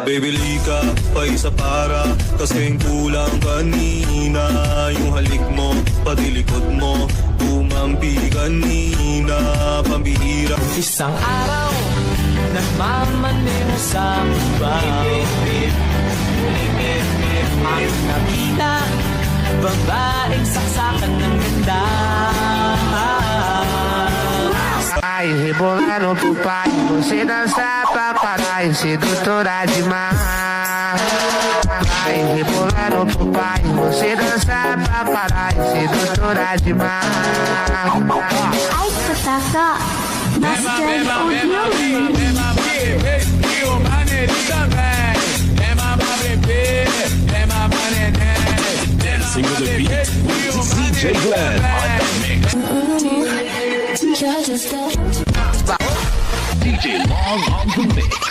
Bibili ka pa isa para kasing kulang kanina. Yung halik mo, pati likod mo, umampi kanina. Pambihira. Isang araw, nagmamaneho sa bahay. Ang nakita, babaeng saksakan ng ganda. Ai, rebolando pro pai, você dança pra caralho, sedutora demais. Ai, rebolando pro pai, você dança pra caralho, sedutora demais. Ai, Kotaka, Master Audio. Dancing with the beat with DJ Glenn on the mix. DJ Long on the mix.